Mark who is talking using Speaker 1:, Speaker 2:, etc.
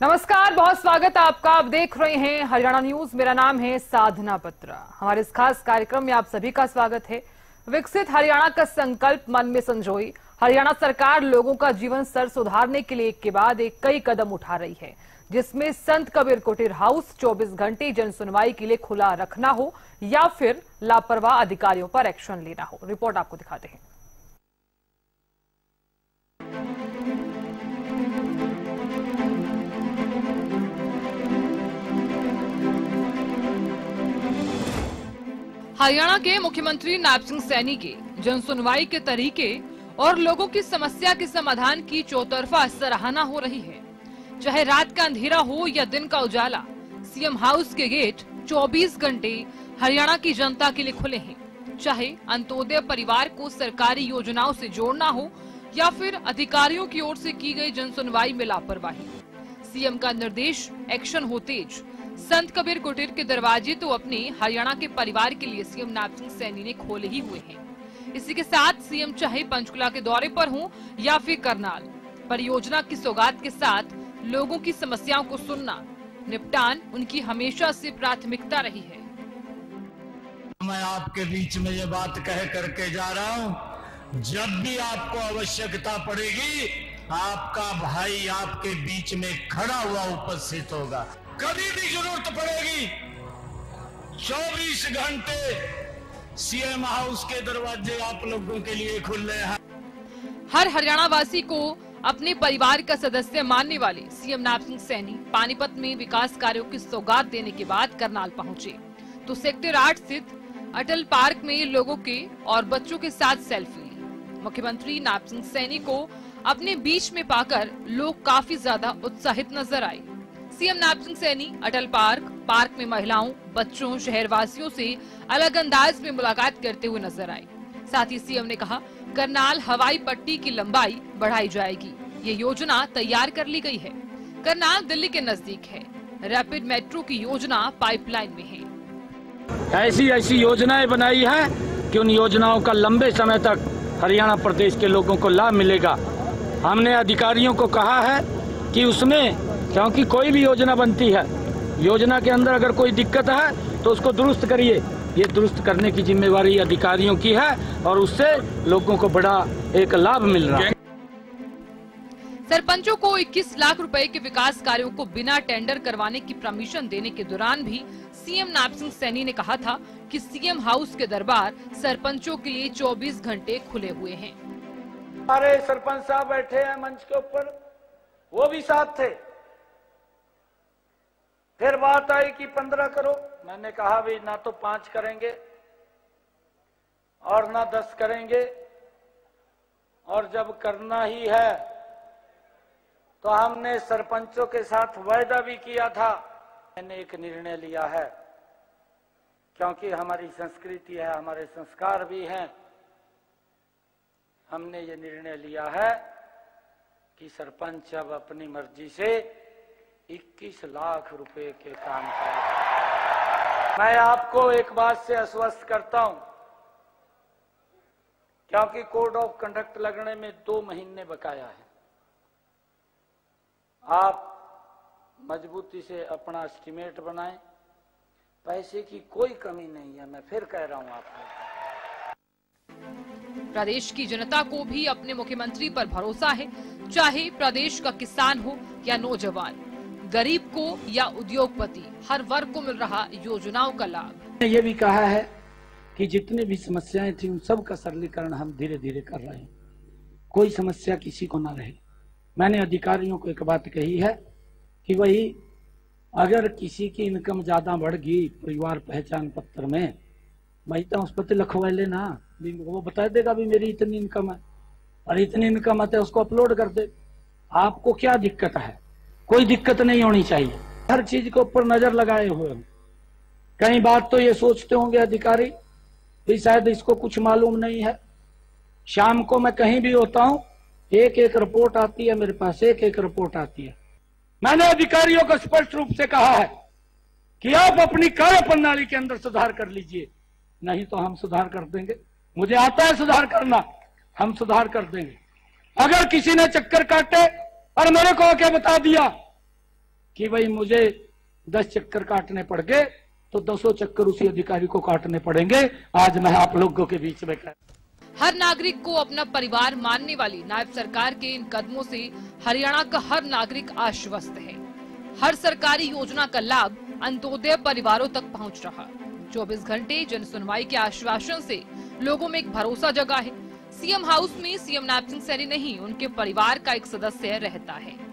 Speaker 1: नमस्कार, बहुत स्वागत है आपका। आप देख रहे हैं हरियाणा न्यूज। मेरा नाम है साधना बत्रा। हमारे इस खास कार्यक्रम में आप सभी का स्वागत है। विकसित हरियाणा का संकल्प मन में संजोई हरियाणा सरकार लोगों का जीवन स्तर सुधारने के लिए एक के बाद एक कई कदम उठा रही है, जिसमें संत कबीर कुटीर हाउस 24 घंटे जन सुनवाई के लिए खुला रखना हो या फिर लापरवाह अधिकारियों पर एक्शन लेना हो। रिपोर्ट आपको दिखाते हैं। हरियाणा के मुख्यमंत्री नायब सिंह सैनी के जन सुनवाई के तरीके और लोगों की समस्या के समाधान की चौतरफा सराहना हो रही है। चाहे रात का अंधेरा हो या दिन का उजाला, सीएम हाउस के गेट 24 घंटे हरियाणा की जनता के लिए खुले हैं। चाहे अंत्योदय परिवार को सरकारी योजनाओं से जोड़ना हो या फिर अधिकारियों की ओर से की गई जन सुनवाई में लापरवाही, सीएम का निर्देश एक्शन हो तेज। संत कबीर कुटीर के दरवाजे तो अपने हरियाणा के परिवार के लिए सीएम नायब सिंह सैनी ने खोले ही हुए हैं। इसी के साथ सीएम चाहे पंचकुला के दौरे पर हों या फिर करनाल, परियोजना की सौगात के साथ लोगों की समस्याओं को सुनना, निपटान उनकी हमेशा से प्राथमिकता रही है।
Speaker 2: मैं आपके बीच में ये बात कह करके जा रहा हूँ, जब भी आपको आवश्यकता पड़ेगी आपका भाई आपके बीच में खड़ा हुआ उपस्थित होगा। कभी भी जरूरत पड़ेगी 24 घंटे सीएम हाउस के दरवाजे आप लोगों के लिए खुले हैं।
Speaker 1: हर हरियाणा वासी को अपने परिवार का सदस्य मानने वाले सीएम नायब सिंह सैनी पानीपत में विकास कार्यों की सौगात देने के बाद करनाल पहुंचे तो सेक्टर 8 स्थित अटल पार्क में लोगों के और बच्चों के साथ सेल्फी ली। मुख्यमंत्री नायब सिंह सैनी को अपने बीच में पाकर लोग काफी ज्यादा उत्साहित नजर आए। सीएम नायब सिंह सैनी अटल पार्क में महिलाओं, बच्चों, शहरवासियों से अलग अंदाज में मुलाकात करते हुए नजर आए। साथ ही सीएम ने कहा, करनाल हवाई पट्टी की लंबाई बढ़ाई जाएगी। ये योजना तैयार कर ली गई है। करनाल दिल्ली के नजदीक है। रैपिड मेट्रो की योजना पाइपलाइन में है।
Speaker 3: ऐसी योजनाएं बनाई है कि उन योजनाओं का लंबे समय तक हरियाणा प्रदेश के लोगों को लाभ मिलेगा। हमने अधिकारियों को कहा है कि उसमें, क्योंकि कोई भी योजना बनती है, योजना के अंदर अगर कोई दिक्कत है तो उसको दुरुस्त करिए। ये दुरुस्त करने की जिम्मेवारी अधिकारियों की है और उससे लोगों को बड़ा एक लाभ मिल रहा है।
Speaker 1: सरपंचों को 21 लाख रुपए के विकास कार्यों को बिना टेंडर करवाने की परमिशन देने के दौरान भी सीएम नायब सिंह सैनी ने कहा था कि सीएम हाउस के दरबार सरपंचों के लिए 24 घंटे खुले हुए हैं।
Speaker 4: हमारे सरपंच साहब बैठे हैं मंच के ऊपर, वो भी साथ थे। फिर बात आई कि 15 करो। मैंने कहा भी ना तो 5 करेंगे और ना 10 करेंगे, और जब करना ही है तो हमने सरपंचों के साथ वायदा भी किया था। मैंने एक निर्णय लिया है, क्योंकि हमारी संस्कृति है, हमारे संस्कार भी हैं। हमने ये निर्णय लिया है कि सरपंच अब अपनी मर्जी से 21 लाख रुपए के काम करें। मैं आपको एक बात से आश्वस्त करता हूं, क्योंकि कोड ऑफ कंडक्ट लगने में 2 महीने बकाया है। आप मजबूती से अपना एस्टीमेट बनाएं। पैसे की कोई कमी नहीं है, मैं फिर कह रहा हूं आपको।
Speaker 1: प्रदेश की जनता को भी अपने मुख्यमंत्री पर भरोसा है। चाहे प्रदेश का किसान हो या नौजवान, गरीब को या उद्योगपति, हर वर्ग को मिल रहा योजनाओं का लाभ।
Speaker 3: ये भी कहा है कि जितनी भी समस्याएं थी उन सब का सरलीकरण हम धीरे धीरे कर रहे हैं। कोई समस्या किसी को ना रहे। मैंने अधिकारियों को एक बात कही है कि वही अगर किसी की इनकम ज्यादा बढ़ गई परिवार पहचान पत्र में, भाई तो उस पर लिखवा लेना, वो बता देगा भी मेरी इतनी इनकम है और इतनी इनकम आते उसको अपलोड कर दे। आपको क्या दिक्कत है? कोई दिक्कत नहीं होनी चाहिए। हर चीज के ऊपर नजर लगाए हुए हैं। कई बात तो ये सोचते होंगे अधिकारी भी शायद इसको कुछ मालूम नहीं है। शाम को मैं कहीं भी होता हूं, एक एक रिपोर्ट आती है मेरे पास, एक एक रिपोर्ट आती है। मैंने अधिकारियों को स्पष्ट रूप से कहा है कि आप अपनी कार्य प्रणाली के अंदर सुधार कर लीजिए, नहीं तो हम सुधार कर देंगे। मुझे आता है सुधार करना, हम सुधार कर देंगे। अगर किसी ने चक्कर काटे और मेरे को आके बता दिया कि भाई मुझे 10 चक्कर काटने पड़ गए तो 200 चक्कर उसी अधिकारी को काटने पड़ेंगे। आज मैं आप लोगों के बीच में
Speaker 1: हर नागरिक को अपना परिवार मानने वाली नायब सरकार के इन कदमों से हरियाणा का हर नागरिक आश्वस्त है। हर सरकारी योजना का लाभ अंत्योदय परिवारों तक पहुंच रहा। 24 घंटे जन सुनवाई के आश्वासन से लोगों में एक भरोसा जगा है। सीएम हाउस में सीएम नायब सिंह सैनी नहीं, उनके परिवार का एक सदस्य रहता है।